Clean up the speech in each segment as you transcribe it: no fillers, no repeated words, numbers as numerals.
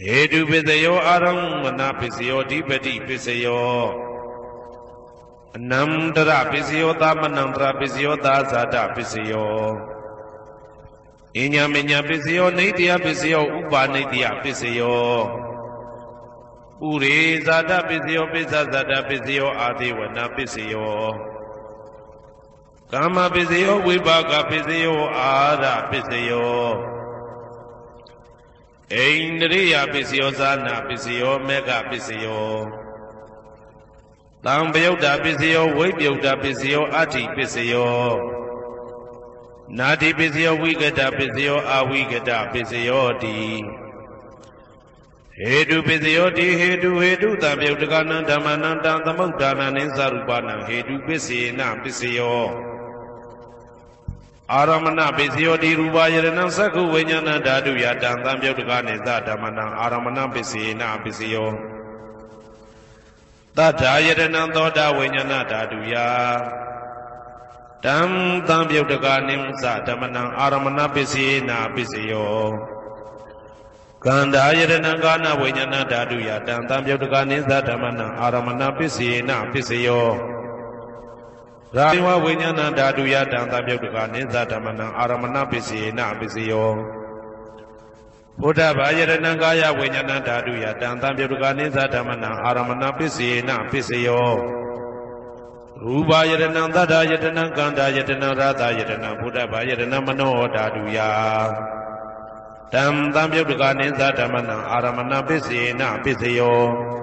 Hedu Pisayo Aramana Pisayo Dipati Pisayo Namdra Pisayo Tamanandra Pisayo Dazada Pisayo Inyaminya Pisayo Nitya Pisayo Upa Nitya Pisayo Uri Zada Pisayo Pisazada Pisayo Adiwana Pisayo Kama Pisayo Vibhaga Pisayo Ara Pisayo Indriya Pisayo Sana Pisayo Mega Pisayo Tambyoda Pisayo Vibhyuda Pisayo Ati Pisayo Nadi Pisayo Vigata Pisayo Avigata Pisayo Di Hedu Pisayo Di Hedu Tambyoda Dhamananda Tamudana Nisarupana Hedu Pisina Pisayo Aramana Pisayo Di Rubayana Saku Vinyana Dadu Yatan Tambyoda Nisa Dhamana Aramana Pisina Pisayo Tata Yadana Toda Vinyana Dadu Ya Tam Tambyoda Nisa Dhamana Aramana Pisina Pisayo Kanda Yadana Gana Vinyana Dadu Yatan Tambyoda Nisa Dhamana Aramana Pisina Pisayo Raiwa Vinyana Dadu Yatan Tambyoda Nisa Dhamana Aramana Pisina Pisayo Buddha Vajrana Gaya Vinyana Dadu Yatan Tambyoda Nisa Dhamana Aramana Pisina Pisayo Ruba Yadana Dada Yadana Ganda Yadana Radha Yadana Buddha Vajrana Mano Dadu Ya Tam Tambyoda Nisa Dhamana Aramana Pisina Pisayo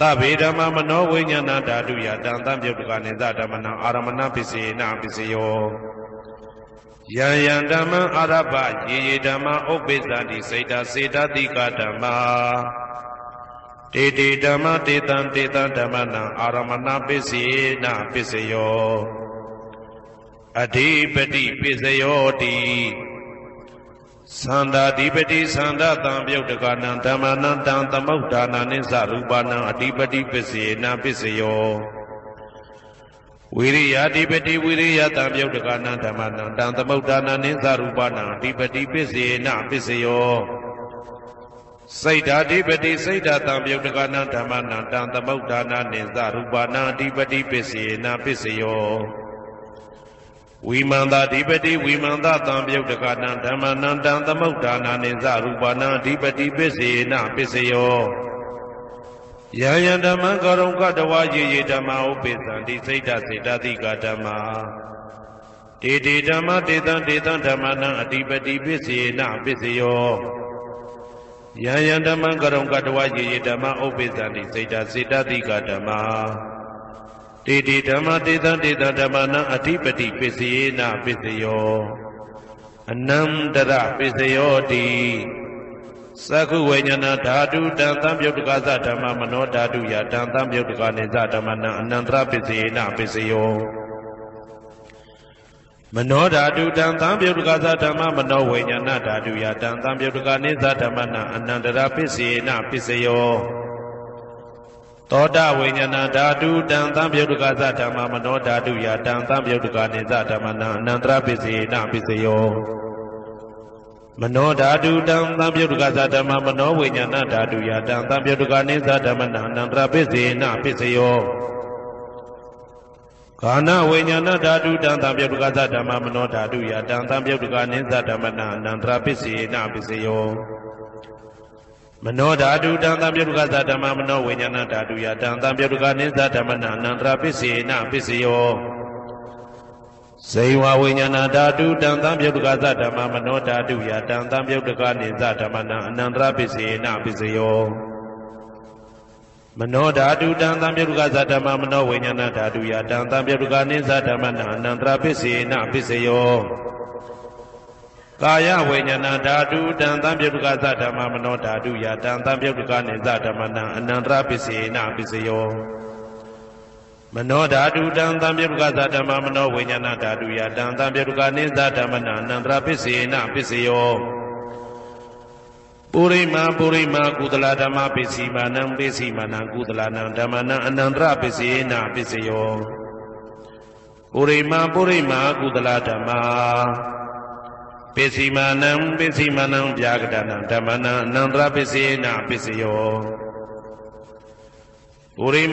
Tabidama Mano Vinyana Dadu Yatan Tambyoda Nisa Dhamana Aramana Pisina Pisayo Yayandama Araba Yidama Obizadi Seda Seda Dika Dhamma Titi Dhamma Titan Titan Dhamana Aramana Pisina Pisayo Adipati Pisayo Di Sanda Dipati Sanda Tambyoda Dhamana Tamudana Nisa Rupana Adipati Pisina Pisayo Viriya Dipati Viriya Tambyoda Dhamana Tamudana Nisa Rupana Adipati Pisina Pisayo Saida Dipati Saida Tambyoda Dhamana Tamudana Nisa Rupana Adipati Pisina Pisayo Vimanda Dipati Vimanda Tambyoda Dhamana Tamudana Nisa Rupana Adipati Pisina Pisayo Yayandama Garonga Dawa Yidama Upizandi Seda Seda Dika Dhamma Titi Dhamma Titan Titan Dhamana Adipati Pisina Pisayo Yayandama Garonga Dawa Yidama Upizandi Seda Seda Dika Dhamma Titi Dhamma Titan Titan Dhamana Adipati Pisina Pisayo Anandara Pisayo Di Saku Vinyana Dadu Dan Tambyoda Dhamma Mano Dadu Yatan Tambyoda Nisa Dhamana Anandra Pisina Pisayo Mano Dadu Dan Tambyoda Dhamma Mano Vinyana Dadu Yatan Tambyoda Nisa Dhamana Anandra Pisina Pisayo Toda Vinyana Dadu Dan Tambyoda Dhamma Mano Dadu Yatan Tambyoda Nisa Dhamana Anandra Pisina Pisayo Mano Dadu Dan Tambyoda Dhamma Mano Vinyana Dadu Yatan Tambyoda Nisa Dhamana Anandra Pisina Pisayo Kana Vinyana Dadu Dan Tambyoda Dhamma Mano Dadu Yatan Tambyoda Nisa Dhamana Anandra Pisina Pisayo Mano Dadu Dan Tambyoda Dhamma Mano Vinyana Dadu Yatan Tambyoda Nisa Dhamana Anandra Pisina Pisayo Seiwa Vinyana Dadu Dan Tambyoda Dhamma Mano Dadu Yatan Tambyoda Nisa Dhamana Anandra Pisina Pisayo Mano Dadu Dan Tambyoda Dhamma Mano Vinyana Dadu Yatan Tambyoda Nisa Dhamana Anandra Pisina Pisayo Kaya Vinyana Dadu Dan Tambyoda Dhamma Mano Dadu Yatan Tambyoda Nisa Dhamana Anandra Pisina Pisayo Mano Dadu Dan Tambyoda Dhamma Mano Vinyana Dadu Yatan Tambyoda Nisa Dhamana Anandra Pisina Pisayo Purima Kudala Dhamma Pisimanam Pisimanam Kudalanam Dhammana Anandra Pisina Pisayo Purima Kudala Dhamma ပိစီမာနံဗျာကတနံဓမ္မနံအနန္တရပစ္စေနပစ္စယောပုရိ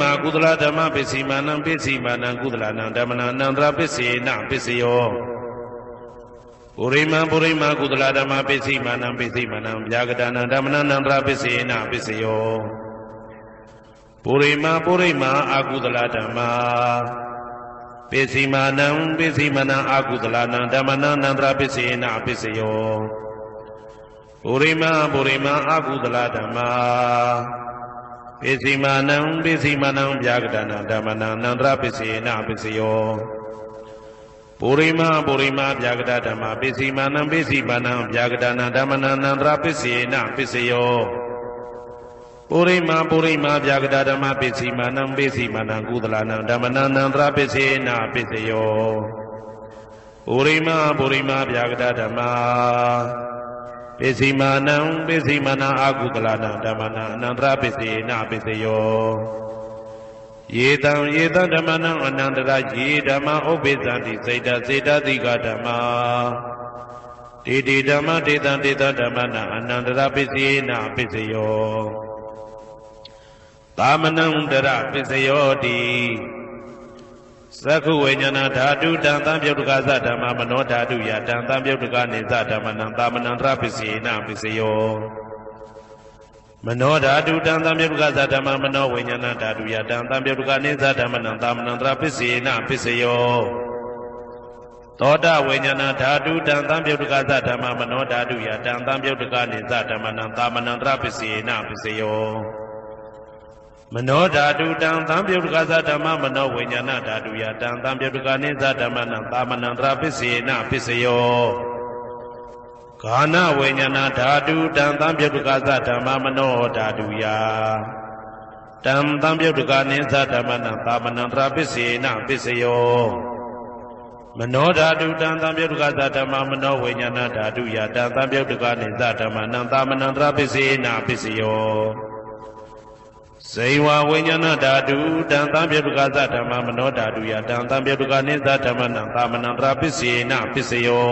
မာကုသလဓမ္မပိစီမာနံကုသလနံဓမ္မနံအနန္တရပစ္စေနပစ္စယောပုရိမာကုသလဓမ္မပိစီမာနံဗျာကတနံဓမ္မနံအနန္တရပစ္စေနပစ္စယောပုရိမာအကုသလဓမ္မပိစီမာနံအကုသလနံဓမ္မနံအနန္တရပစ္စေနပစ္စယောပုရိမာအကုသလဓမ္မပိစီမာနံဗျာကတနံဓမ္မနံအနန္တရပစ္စေနပစ္စယောပုရိမာဗျာကတဓမ္မပိစီမာနံဗျာကတနံဓမ္မနံအနန္တရပစ္စေနပစ္စယောပုရိမာဗျာကတဓမ္မပိစီမာနံကုသလနံဓမ္မနံအနန္တရပစ္စေနပစ္စယောပုရိမာဗျာကတဓမ္မပိစီမာနံအကုသလနံဓမ္မနံအနန္တရပစ္စေနပစ္စယောယေတံဓမ္မနံအနန္တရယေဓမ္မဥပ္ပိသန္တိစေတတိကဓမ္မာတေဓမ္မတေတံဓမ္မနံအနန္တရပစ္စေနပစ္စယောသာမနံတရပစ္စယောတိသက္ခုဝိညာဏဓာတုတံသံပြုတ်တကသဓမ္မမနောဓာတုယတံသံပြုတ်တကနေသဓမ္မနံသာမနံတရပစ္စေနပစ္စယောမနောဓာတုတံသံပြုတ်တကသဓမ္မမနောဝိညာဏဓာတုယတံသံပြုတ်တကနေသဓမ္မနံသာမနံတရပစ္စေနပစ္စယောသောတဝိညာဏဓာတုတံသံပြုတ်တကသဓမ္မမနောဓာတုယတံသံပြုတ်တကနေသဓမ္မနံသာမနံတရပစ္စေနပစ္စယောမနောဓာတုတံသံပြုတ်တကသဓမ္မမနောဝိညာဏဓာတုယတံသံပြုတ်တကနေသဓမ္မနံသာမနံတရပစ္စေနပစ္စယောဂာနဝိညာဏဓာတုတံသံပြုတ်တကသဓမ္မမနောဓာတုယတံသံပြုတ်တကနေသဓမ္မနံသာမနံတရပစ္စေနပစ္စယောမနောဓာတုတံသံပြုတ်တကသဓမ္မမနောဝိညာဏဓာတုယတံသံပြုတ်တကနေသဓမ္မနံသာမနံတရပစ္စေနပစ္စယောဇိဝဝိညာဏဓာတုတံသံပြုတ်တကသဓမ္မမနောဓာတုယတံသံပြုတ်တကနေသဓမ္မနံသာမနံတရပစ္စေနပစ္စယော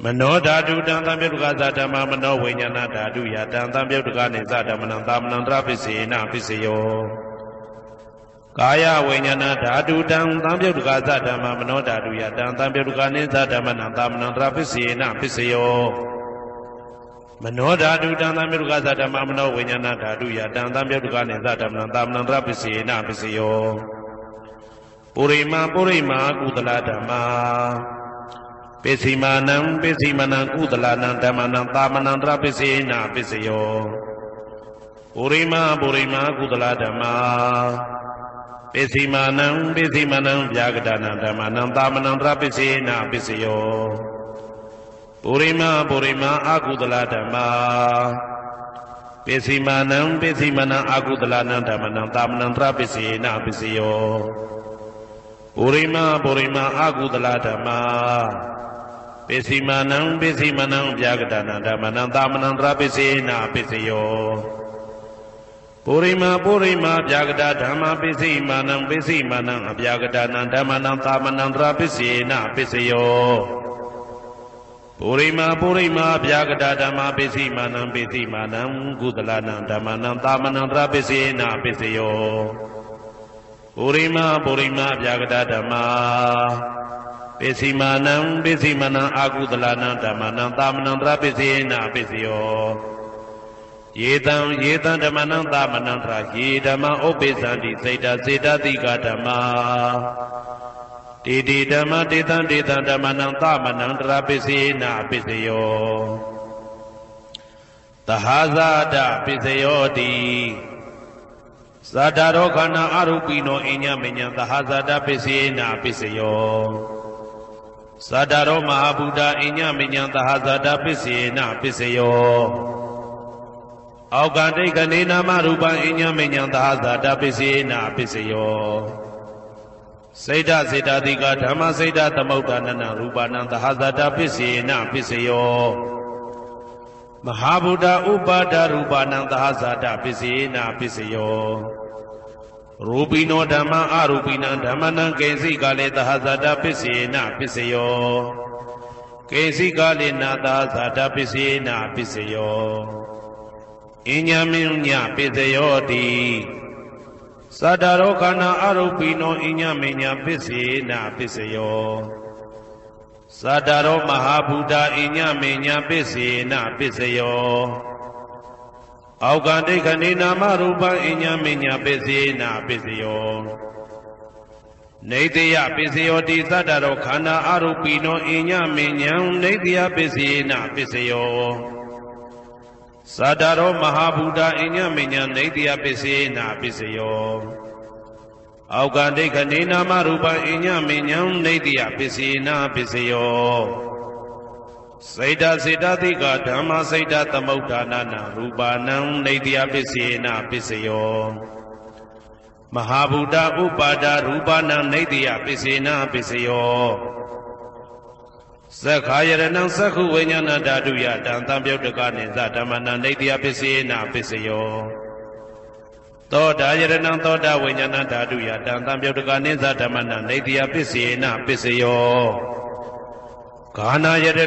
မနောဓာတုတံသံပြုတ်တကသဓမ္မမနောဝိညာဏဓာတုယတံသံပြုတ်တကနေသဓမ္မနံသာမနံတရပစ္စေနပစ္စယောကာယဝိညာဏဓာတုတံသံပြုတ်တကသဓမ္မမနောဓာတုယတံသံပြုတ်တကနေသဓမ္မနံသာမနံတရပစ္စေနပစ္စယောမနောဓာတုတံသံပြုတ်တကသဓမ္မမနောဝိညာဏဓာတုယတံသံပြုတ်တကနေသဓမ္မနံသာမနံတရပစ္စေနပစ္စယောပုရိမာကုသလဓမ္မာပိစီမာနံကုသလနံဓမ္မနံသာမနံတရပစ္စေနပစ္စယောပုရိမာကုသလဓမ္မာပိစီမာနံဗျာကတနံဓမ္မနံသာမနံတရပစ္စေနပစ္စယောပုရိမာအကုသလဓမ္မာပိစီမာနံအကုသလနံဓမ္မနံသာမနံတရပစ္စေနပစ္စယောပုရိမာအကုသလဓမ္မာပိစီမာနံဗျာကတနံဓမ္မနံသာမနံတရပစ္စေနပစ္စယောပုရိမာဗျာကတဓမ္မပိစီမာနံအဗျာကတနံဓမ္မနံသာမနံတရပစ္စေနပစ္စယောပုရိမာဗျာကတဓမ္မပိစီမာနံကုသလနံဓမ္မနံသာမနံတရပစ္စေနပစ္စယောပုရိမာဗျာကတဓမ္မပိစီမာနံအကုသလနံဓမ္မနံသာမနံတရပစ္စေနပစ္စယောယေတံဓမ္မနံသာမနံတရယေဓမ္မဥပ္ပိသန္တိစေတတိကဓမ္မာတေဓမ္မတေတံဓမ္မနံသာမနံတရပစ္စေနပစ္စယောသဟာဇာတပစ္စယောတိဇာတာရောခန္ဓာအရူပိနောအညမညံသဟာဇာတပစ္စေနပစ္စယောဇာတာရောမဟာဗုဒ္ဓအညမညံသဟာဇာတပစ္စေနပစ္စယောအောက်ကတိတ်ကနေနာမရူပံအညမညံသဟာဇာတပစ္စေနပစ္စယောစေတတိကဓမ္မစေတသမုဋ္ဌာနနရူပနံသဟာဇာတပစ္စေနပစ္စယောမဟာဗုဒ္ဓဥပါဒရူပနံသဟာဇာတပစ္စေနပစ္စယောရူပိနောဓမ္မအရူပိနံဓမ္မနံကေစီကလေသဟာဇာတပစ္စေနပစ္စယော ကေစီကလေနာသာဇာတပစ္စေနာပစ္စယောအညမင်းညပစ္စယောတိသတ္တရောခန္ဓာအရုပိနောအညမညပစ္စေနာပစ္စယောသတ္တရောမဟာဗုဒ္ဓအညမညပစ္စေနာပစ္စယောအောက်ကဒိဋ္ဌနေနာမရူပံအညမညပစ္စေနာပစ္စယောနေတယပစ္စယောတိသတ္တရောခန္ဓာအရုပိနောအညမညံနေတယပစ္စေနာပစ္စယောသတ္တရောမဟာဗုဒ္ဓအညမညံနေတယပစ္စေနာပစ္စယောအောက်ကဒိဋ္ဌနေနာမရူပံအညမညံနေတယပစ္စေနာပစ္စယောစေတစေတသိကဓမ္မစေတသမုဋ္ဌာနာနာရူပနံနေတယပစ္စေနာပစ္စယောမဟာဗုဒ္ဓဥပါဒရူပနံနေတယပစ္စေနာပစ္စယောသက္ခာယရဏံသက္ခုဝိညာဏဓာတုယတံသံပြုတ်တကနိသဓမ္မနံနေတယပစ္စေနာပစ္စယောသောတာယရဏံသောတာဝိညာဏဓာတုယတံသံပြုတ်တကနိသဓမ္မနံနေတယပစ္စေနာပစ္စယောဂာနာယရဏံ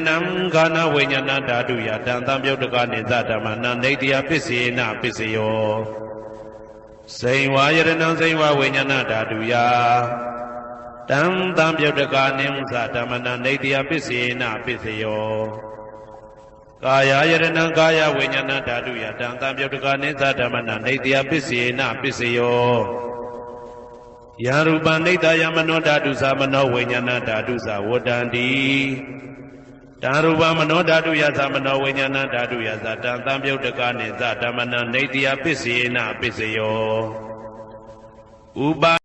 ဂာနာဝိညာဏဓာတုယတံသံပြုတ်တကနိသဓမ္မနံနေတယပစ္စေနာပစ္စယောစိန်ဝါယရဏံစိန်ဝါဝိညာဏဓာတုယတံသံပြုတ်တကနိသဓမ္မနံနေတယပစ္စေနာပစ္စယောကာယယရဏံကာယဝိညာဏဓာတုယတံသံပြုတ်တကနိသဓမ္မနံနေတယပစ္စေနာပစ္စယောယရူပနိတယမနောဓာတုသမနောဝိညာဏဓာတုသဝတ္တန္တိတံရူပမနောဓာတုယသမနောဝိညာဏဓာတုယသတံသံပြုတ်တကနိသဓမ္မနံနေတယပစ္စေနာပစ္စယောဥပ